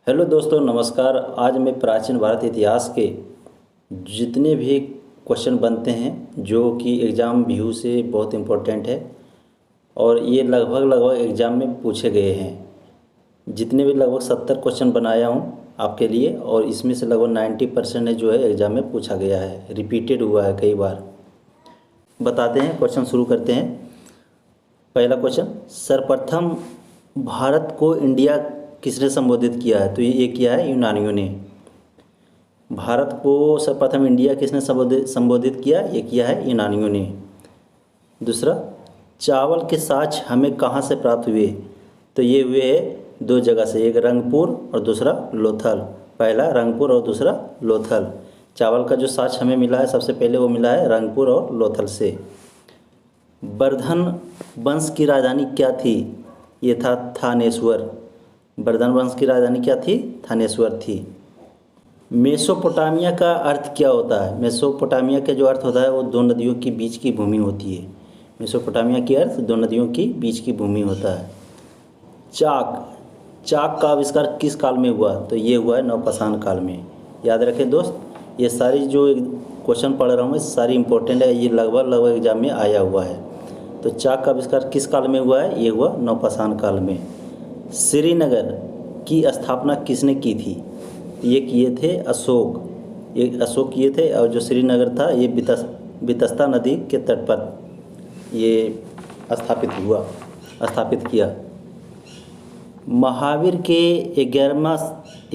Hello दोस्तों, नमस्कार। आज मैं प्राचीन भारत इतिहास के जितने भी क्वेश्चन बनते हैं जो कि एग्ज़ाम व्यू से बहुत इम्पोर्टेंट है और ये लगभग लगभग एग्ज़ाम में पूछे गए हैं। जितने भी लगभग 70 क्वेश्चन बनाया हूँ आपके लिए और इसमें से लगभग 90% जो है एग्ज़ाम में पूछा गया है, रिपीटेड हुआ है कई बार। बताते हैं, क्वेश्चन शुरू करते हैं। पहला क्वेश्चन, सर्वप्रथम भारत को इंडिया किसने संबोधित किया है? तो ये किया है यूनानियों ने। भारत को सर्वप्रथम इंडिया किसने संबोधित किया? ये किया है यूनानियों ने। दूसरा, चावल के साँच हमें कहाँ से प्राप्त हुए? तो ये हुए हैं दो जगह से, एक रंगपुर और दूसरा लोथल। पहला रंगपुर और दूसरा लोथल। चावल का जो साँच हमें मिला है सबसे पहले वो मिला है रंगपुर और लोथल से। वर्धन वंश की राजधानी क्या थी? ये था थानेश्वर। वर्धन वंश की राजधानी क्या थी? थानेश्वर थी। मेसोपोटामिया का अर्थ क्या होता है? मेसोपोटामिया का जो अर्थ होता है वो दो नदियों के बीच की भूमि होती है। मेसोपोटामिया की अर्थ दो नदियों की बीच की भूमि होता है। चाक का आविष्कार किस काल में हुआ? तो ये हुआ है नवपाषाण काल में। याद रखें दोस्त, ये सारी जो क्वेश्चन पढ़ रहा हूँ मैं सारी इंपॉर्टेंट है, ये लगभग एग्जाम में आया हुआ है। तो चाक का आविष्कार किस काल में हुआ है? ये हुआ नवपाषाण काल में। श्रीनगर की स्थापना किसने की थी? ये किए थे अशोक। ये अशोक किए थे और जो श्रीनगर था ये बितस्ता नदी के तट पर ये स्थापित किया। महावीर के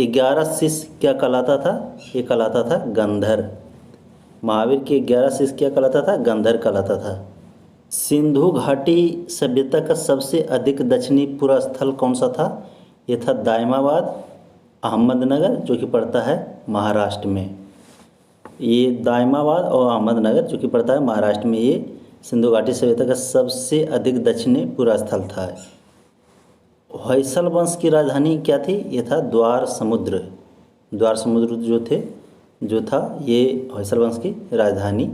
11 शिष्य क्या कहलाता था? ये कहलाता था गंधर। महावीर के 11 शिष्य क्या कहलाता था? गंधर कहलाता था। सिंधु घाटी सभ्यता का सबसे अधिक दक्षिणी पूरा स्थल कौन सा था? ये था दायमाबाद, अहमदनगर, जो कि पड़ता है महाराष्ट्र में। ये दायमाबाद और अहमदनगर जो कि पड़ता है महाराष्ट्र में, ये सिंधु घाटी सभ्यता का सबसे अधिक दक्षिणी पूरा स्थल था। होयसल वंश की राजधानी क्या थी? ये था द्वार समुद्र जो था ये होयसल वंश की राजधानी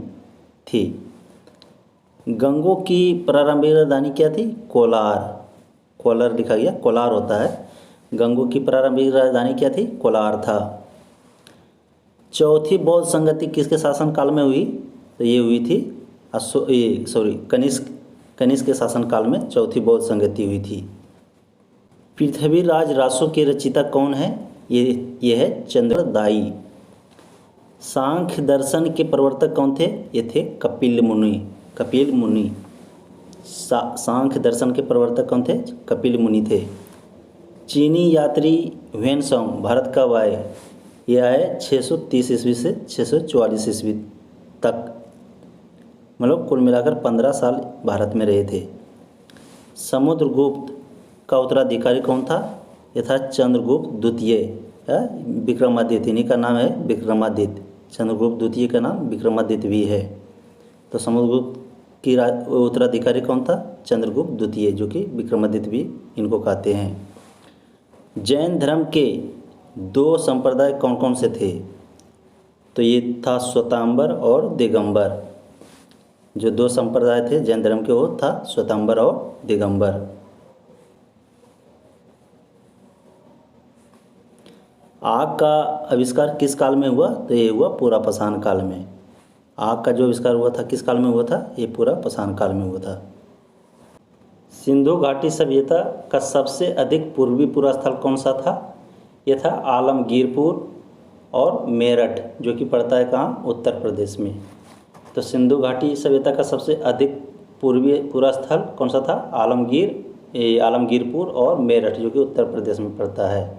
थी। गंगों की प्रारंभिक राजधानी क्या थी? कोलार लिखा गया, कोलार होता है। गंगों की प्रारंभिक राजधानी क्या थी? कोलार था। चौथी बौद्ध संगति किसके शासन काल में हुई? तो ये हुई थी कनिष्क के शासन काल में चौथी बौद्ध संगति हुई थी। पृथ्वीराज रासो के रचयिता कौन है? ये है चंद्रदायी। सांख्य दर्शन के प्रवर्तक कौन थे? ये थे कपिल मुनि। सांख्य दर्शन के प्रवर्तक कौन थे? कपिल मुनि थे। चीनी यात्री ह्वेनसांग भारत कब आए? यह आए 630 ईस्वी से 644 ईस्वी तक, मतलब कुल मिलाकर 15 साल भारत में रहे थे। समुद्रगुप्त का उत्तराधिकारी कौन था? यह था चंद्रगुप्त द्वितीय, विक्रमादित्य। इन्हीं का नाम है विक्रमादित्य। चंद्रगुप्त द्वितीय का नाम विक्रमादित्य भी है। तो समुद्रगुप्त की उत्तराधिकारी कौन था? चंद्रगुप्त द्वितीय, जो कि विक्रमादित्य भी इनको कहते हैं। जैन धर्म के दो संप्रदाय कौन कौन से थे? तो ये था श्वेतांबर और दिगंबर। जो दो संप्रदाय थे जैन धर्म के वो था श्वेतांबर और दिगंबर। आग का आविष्कार किस काल में हुआ? तो ये हुआ पुरापाषाण काल में। आग का जो आविष्कार हुआ था किस काल में हुआ था? ये पुरापाषाण काल में हुआ था। सिंधु घाटी सभ्यता का सबसे अधिक पूर्वी पूरा स्थल कौन सा था? यह था आलमगीरपुर और मेरठ, जो कि पड़ता है कहाँ? उत्तर प्रदेश में। तो सिंधु घाटी सभ्यता का सबसे अधिक पूर्वी पूरा स्थल कौन सा था? आलमगीरपुर और मेरठ, जो कि उत्तर प्रदेश में पड़ता है।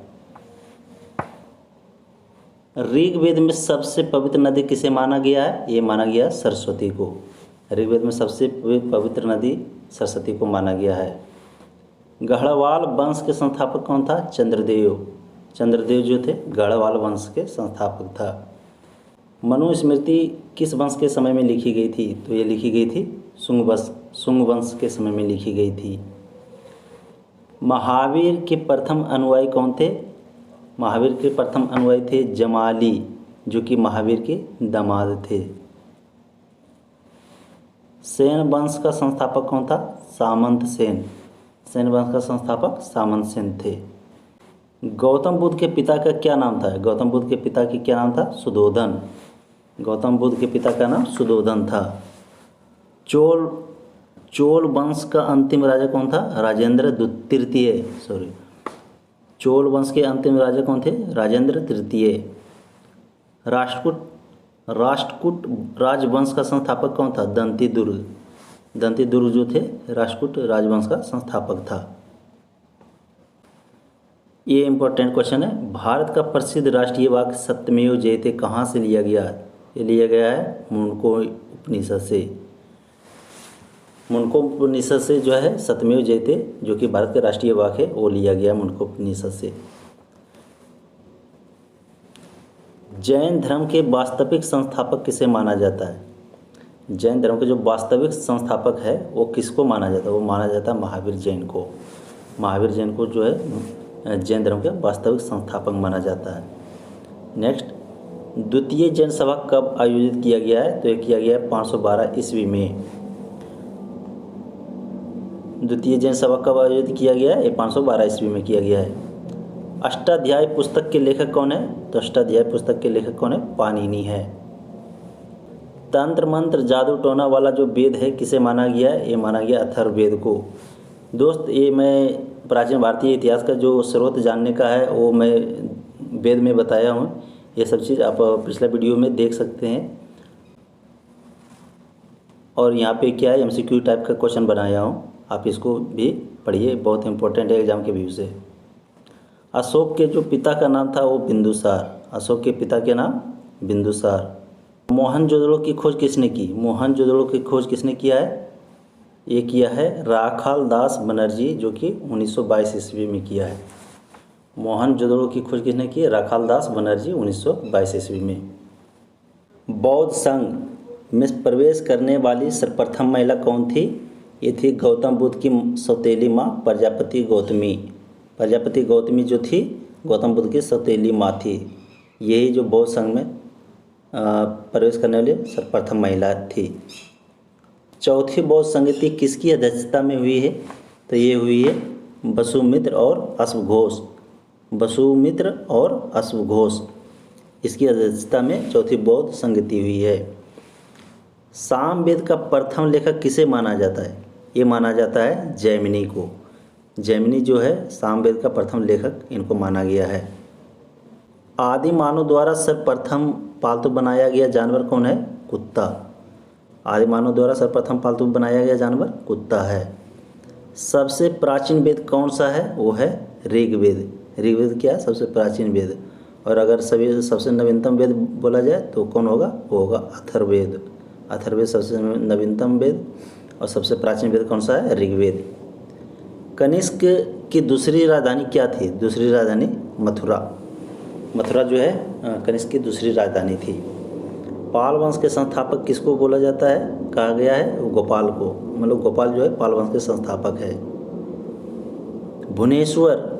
ऋग्वेद में सबसे पवित्र नदी किसे माना गया है? ये माना गया सरस्वती को। ऋग्वेद में सबसे पवित्र नदी सरस्वती को माना गया है। गढ़वाल वंश के संस्थापक कौन था? चंद्रदेव जो थे गढ़वाल वंश के संस्थापक था। मनुस्मृति किस वंश के समय में लिखी गई थी? तो ये लिखी गई थी शुंग वंश के समय में लिखी गई थी। महावीर के प्रथम अनुयायी कौन थे? महावीर के प्रथम अनुयायी थे जमाली, जो कि महावीर के दामाद थे। सेन वंश का संस्थापक कौन था? सामंत सेन। सेन वंश का संस्थापक सामंत सेन थे। गौतम बुद्ध के पिता का क्या नाम था? गौतम बुद्ध के पिता की क्या नाम था? सुद्धोधन। गौतम बुद्ध के पिता का नाम सुद्धोधन था। चोल चोल वंश का अंतिम राजा कौन था? राजेंद्र तृतीय। सॉरी, चोल वंश के अंतिम राजा कौन थे? राजेंद्र तृतीय। राष्ट्रकूट राजवंश का संस्थापक कौन था? दंतीदुर्ग। दंतीदुर्ग जो थे राष्ट्रकूट राजवंश का संस्थापक था। ये इंपॉर्टेंट क्वेश्चन है। भारत का प्रसिद्ध राष्ट्रीय वाक्य सत्यमेव जयते कहाँ से लिया गया है? ये लिया गया है मुंडको उपनिषद से। मुंडको उपनिषद से जो है सत्यमेव जयते, जो कि भारत का राष्ट्रीय वाक्य है, वो लिया गया मुंडको उपनिषद से। जैन धर्म के वास्तविक संस्थापक किसे माना जाता है? जैन धर्म के जो वास्तविक संस्थापक है वो किसको माना जाता है? वो माना जाता है महावीर जैन को। महावीर जैन को जो है जैन धर्म के वास्तविक संस्थापक माना जाता है। नेक्स्ट, द्वितीय जैन सभा कब आयोजित किया गया है? तो ये किया गया है 512 ईस्वी में। द्वितीय जैन सभा कब आयोजित किया गया है? ये 512 ईस्वी में किया गया है। अष्टाध्यायी पुस्तक के लेखक कौन है? तो अष्टाध्यायी पुस्तक के लेखक कौन है? पाणिनि है। तंत्र मंत्र जादू टोना वाला जो वेद है किसे माना गया है? ये माना गया अथर्ववेद को। दोस्त, ये मैं प्राचीन भारतीय इतिहास का जो स्रोत जानने का है वो मैं वेद में बताया हूँ। ये सब चीज़ आप पिछला वीडियो में देख सकते हैं। और यहाँ पे क्या है, एमसीक्यू टाइप का क्वेश्चन बनाया हूँ, आप इसको भी पढ़िए, बहुत इंपॉर्टेंट है एग्जाम के व्यू से। अशोक के जो पिता का नाम था वो बिंदुसार। अशोक के पिता के नाम बिंदुसार। मोहनजोदड़ो की खोज किसने की? मोहनजोदड़ो की खोज किसने किया है? ये किया है राखाल दास बनर्जी, जो कि 1922 ईस्वी में किया है। मोहनजोदड़ो की खोज किसने की? राखाल दास बनर्जी 1922 ईस्वी में। बौद्ध संघ में प्रवेश करने वाली सर्वप्रथम महिला कौन थी? ये थी गौतम बुद्ध की सौतेली माँ प्रजापति गौतमी। प्रजापति गौतमी जो थी गौतम बुद्ध की सौतेली माँ थी। यही जो बौद्ध संघ में प्रवेश करने वाली सर्वप्रथम महिला थी। चौथी बौद्ध संगति किसकी अध्यक्षता में हुई है? तो ये हुई है वसुमित्र और अश्वघोष। वसुमित्र और अश्वघोष, इसकी अध्यक्षता में चौथी बौद्ध संगति हुई है। सामवेद का प्रथम लेखक किसे माना जाता है? ये माना जाता है जैमिनी को। जैमिनी जो है सामवेद का प्रथम लेखक, इनको माना गया है। आदि मानव द्वारा सर्वप्रथम पालतू बनाया गया जानवर कौन है? कुत्ता। आदि मानव द्वारा सर्वप्रथम पालतू बनाया गया जानवर कुत्ता है। सबसे प्राचीन वेद कौन सा है? वो है ऋग्वेद। ऋग्वेद क्या है? सबसे प्राचीन वेद। और अगर सभी सबसे नवीनतम वेद बोला जाए तो कौन होगा? वो होगा अथर्ववेद। अथर्ववेद सबसे नवीनतम वेद, और सबसे प्राचीन वेद कौन सा है? ऋग्वेद। कनिष्क की दूसरी राजधानी क्या थी? दूसरी राजधानी मथुरा। मथुरा जो है कनिष्क की दूसरी राजधानी थी। पाल वंश के संस्थापक किसको बोला जाता है? कहा गया है गोपाल को। मतलब गोपाल जो है पाल वंश के संस्थापक है। भुवनेश्वर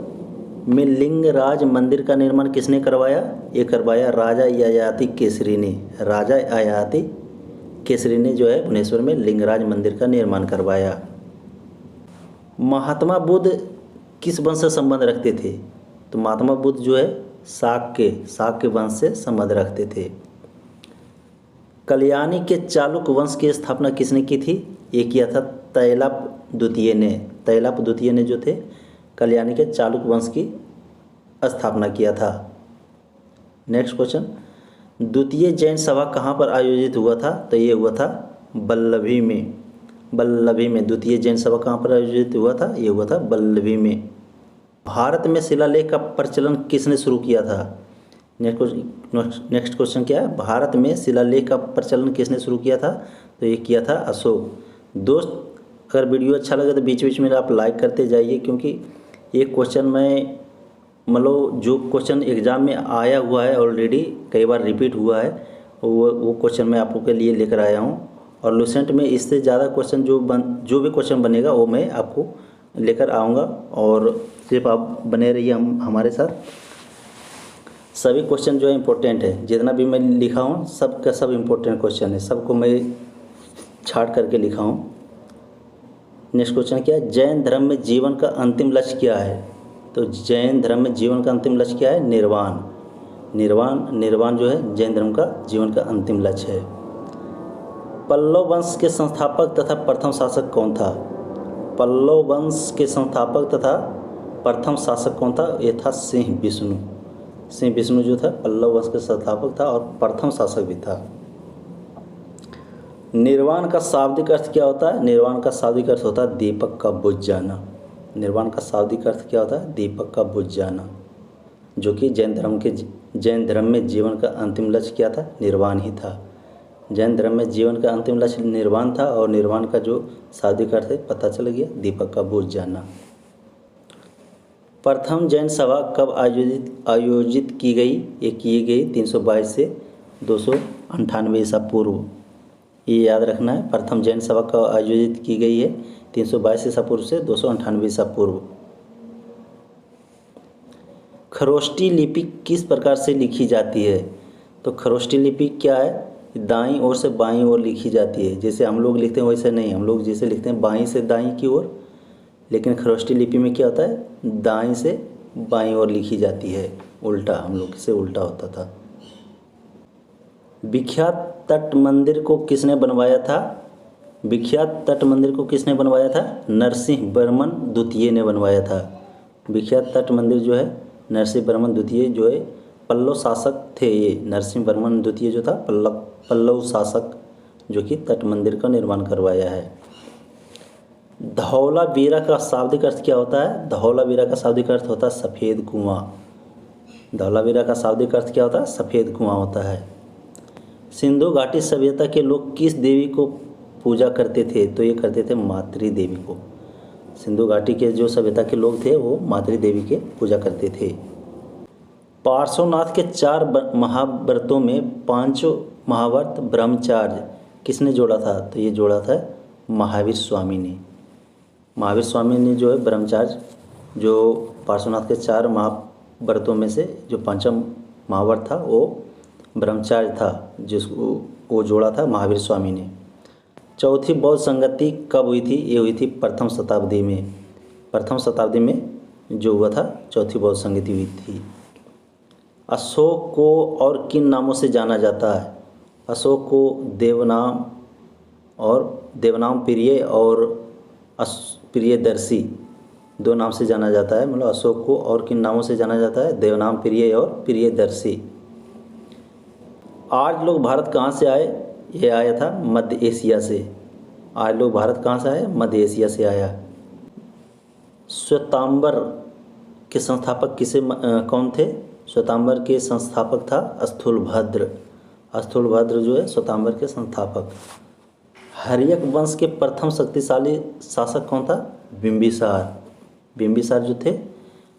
में लिंगराज मंदिर का निर्माण किसने करवाया? ये करवाया राजा ययाति केसरी ने। राजा ययाति केसरी ने जो है भुवनेश्वर में लिंगराज मंदिर का निर्माण करवाया। महात्मा बुद्ध किस वंश से संबंध रखते थे? तो महात्मा बुद्ध जो है शाक के वंश से संबंध रखते थे। कल्याणी के चालुक वंश की स्थापना किसने की थी? ये किया था तैलाप द्वितीय ने। तैलाप द्वितीय ने जो थे कल्याणी के चालुक वंश की स्थापना किया था। नेक्स्ट क्वेश्चन, द्वितीय जैन सभा कहाँ पर आयोजित हुआ था? तो ये हुआ था बल्लभी में। बल्लभी में द्वितीय जैन सभा कहाँ पर आयोजित हुआ था? ये हुआ था बल्लभी में। भारत में शिलालेख का प्रचलन किसने शुरू किया था? नेक्स्ट क्वेश्चन क्या है? भारत में शिलालेख का प्रचलन किसने शुरू किया था? तो ये किया था अशोक। दोस्त, अगर वीडियो अच्छा लगे तो बीच बीच में आप लाइक करते जाइए, क्योंकि ये क्वेश्चन मैं मतलब जो क्वेश्चन एग्ज़ाम में आया हुआ है ऑलरेडी, कई बार रिपीट हुआ है, वो क्वेश्चन मैं आप लोग के लिए लेकर आया हूँ। और लूसेंट में इससे ज़्यादा क्वेश्चन जो भी क्वेश्चन बनेगा वो मैं आपको लेकर आऊँगा, और सिर्फ आप बने रहिए हमारे साथ। सभी क्वेश्चन जो है इम्पोर्टेंट है, जितना भी मैं लिखा हूँ सब का सब इम्पोर्टेंट क्वेश्चन है, सबको मैं छाट करके लिखा हूँ। नेक्स्ट क्वेश्चन क्या है? जैन धर्म में जीवन का अंतिम लक्ष्य क्या है? तो जैन धर्म में जीवन का अंतिम लक्ष्य क्या है? निर्वाण जो है जैन धर्म का जीवन का अंतिम लक्ष्य है। पल्लव वंश के संस्थापक तथा प्रथम शासक कौन था? पल्लव वंश के संस्थापक तथा प्रथम शासक कौन था? ये था सिंह विष्णु। सिंह विष्णु जो था पल्लव वंश के संस्थापक था और प्रथम शासक भी था। निर्वाण का शाब्दिक अर्थ क्या होता है? निर्वाण का शाब्दिक अर्थ होता है दीपक का बुझ जाना। निर्वाण का शाब्दिक अर्थ क्या होता है? दीपक का बुझ जाना, जो कि जैन धर्म में जीवन का अंतिम लक्ष्य क्या था? निर्वाण ही था। जैन धर्म में जीवन का अंतिम लक्ष्य निर्वाण था और निर्वाण का जो शाब्दिक अर्थ है पता चल गया, दीपक का बुझ जाना। प्रथम जैन सभा कब आयोजित की गई? ये की गई 322 से 298 ईसा पूर्व। ये याद रखना है, प्रथम जैन सभा कब आयोजित की गई है? 322 ईसा पूर्व से 298 ईसा पूर्व। खरोष्टी लिपि किस प्रकार से लिखी जाती है? तो खरोष्टी लिपि क्या है? दाईं ओर से बाईं ओर लिखी जाती है। जैसे हम लोग लिखते हैं वैसे नहीं, हम लोग जैसे लिखते हैं बाईं से दाईं की ओर, लेकिन खरोष्टी लिपि में क्या होता है? दाईं से बाईं ओर लिखी जाती है, उल्टा, हम लोग से उल्टा होता था। विख्यात तट मंदिर को किसने बनवाया था? विख्यात तट मंदिर को किसने बनवाया था? नरसिंह वर्मन द्वितीय ने बनवाया था। विख्यात तट मंदिर जो है नरसिंह वर्मन द्वितीय जो है पल्लव शासक थे। ये नरसिंह वर्मन द्वितीय जो था पल्लव शासक, जो कि तट मंदिर का निर्माण करवाया है। धौलावीरा का शाब्दिक अर्थ क्या होता है? धौलावीरा का शाब्दिक अर्थ होता है सफ़ेद कुआं। धौलावीरा का शाब्दिक अर्थ क्या होता है? सफ़ेद कुआं होता है। सिंधु घाटी सभ्यता के लोग किस देवी को पूजा करते थे? तो ये करते थे मातृ देवी को। सिंधु घाटी के जो सभ्यता के लोग थे वो मातृ देवी के पूजा करते थे। पार्श्वनाथ के 4 महाव्रतों में 5 महाव्रत ब्रह्मचार्य किसने जोड़ा था? तो ये जोड़ा था महावीर स्वामी ने। महावीर स्वामी ने जो है ब्रह्मचार्य, जो पार्श्वनाथ के 4 महाव्रतों में से जो 5वां महाव्रत था वो ब्रह्मचार्य था, जिसको वो जोड़ा था महावीर स्वामी ने। चौथी बौद्ध संगति कब हुई थी? ये हुई थी प्रथम शताब्दी में। प्रथम शताब्दी में जो हुआ था चौथी बौद्ध संगति हुई थी। अशोक को और किन नामों से जाना जाता है? अशोक को देवनाम प्रिय और प्रियदर्शी 2 नाम से जाना जाता है। मतलब अशोक को और किन नामों से जाना जाता है? देवनाम प्रिय और प्रियदर्शी। आज लोग भारत कहाँ से आए? ये आया था मध्य एशिया से। आज लोग भारत कहाँ से आए? मध्य एशिया से आया। श्वेतांबर के संस्थापक कौन थे? श्वेतांबर के संस्थापक था स्थूलभद्र। स्थूलभद्र जो है श्वेतांबर के संस्थापक। हर्यक वंश के प्रथम शक्तिशाली शासक कौन था? बिंबिसार। बिंबिसार जो थे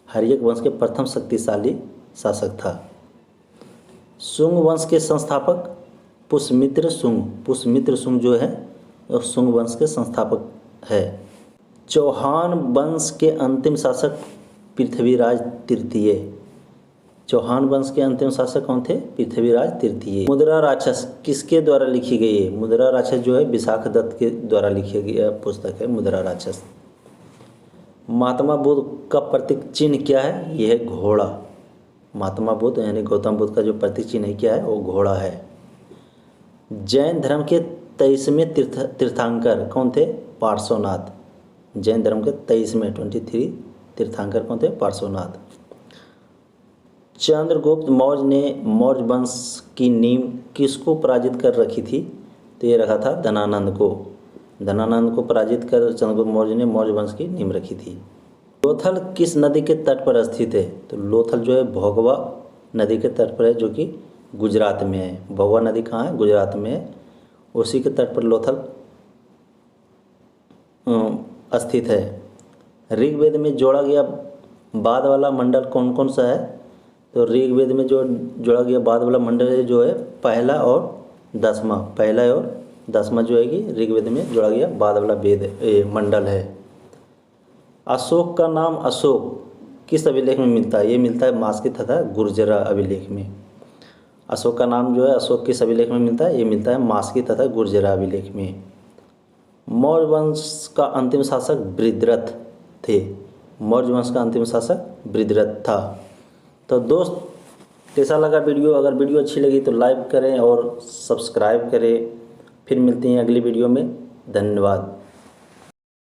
हर्यक वंश के प्रथम शक्तिशाली शासक था। शुंग वंश के संस्थापक पुष्यमित्र शुंग। पुष्यमित्र शुंग जो है वो शुंग वंश के संस्थापक है। चौहान वंश के अंतिम शासक पृथ्वीराज तृतीय। चौहान वंश के अंतिम शासक कौन थे? पृथ्वीराज तृतीय। मुद्रा राक्षस किसके द्वारा लिखी गई है? मुद्रा राक्षस जो है विशाख दत्त के द्वारा लिखी गई पुस्तक है मुद्रा राक्षस। महात्मा बुद्ध का प्रतीक चिन्ह क्या है? यह है घोड़ा। महात्मा बुद्ध यानी गौतम बुद्ध का जो प्रतीक चिन्ह है क्या है? वो घोड़ा है। जैन धर्म के 23वें तीर्थंकर कौन थे? पार्श्वनाथ। जैन धर्म के 23 तीर्थंकर कौन थे? पार्श्वनाथ। चंद्रगुप्त मौर्य ने मौर्य वंश की नींव किसको पराजित कर रखी थी? तो ये रखा था धनानंद को। धनानंद को पराजित कर चंद्रगुप्त मौर्य ने मौर्य वंश की नींव रखी थी। लोथल किस नदी के तट पर स्थित है? तो लोथल जो है भोगवा नदी के तट पर है, जो कि गुजरात में है। भोगवा नदी कहाँ है? गुजरात में है। उसी के तट पर लोथल स्थित है। ऋग्वेद में जोड़ा गया बाद वाला मंडल कौन कौन सा है? तो ऋग्वेद में जो जोड़ा गया बाद वाला मंडल है जो है पहला और 10वां। पहला और 10वां जो है कि ऋग्वेद में जोड़ा गया बाद वाला मंडल है। अशोक का नाम अशोक किस अभिलेख में मिलता है? ये मिलता है मास्की तथा गुर्जरा अभिलेख में। अशोक का नाम जो है अशोक किस अभिलेख में मिलता है? ये मिलता है मास्की तथा गुर्जरा अभिलेख में। मौर्य वंश का अंतिम शासक बृहद्रथ थे। मौर्य वंश का अंतिम शासक वृद्धरथ था। तो दोस्त, कैसा लगा वीडियो? अगर वीडियो अच्छी लगी तो लाइक करें और सब्सक्राइब करें। फिर मिलते हैं अगली वीडियो में। धन्यवाद।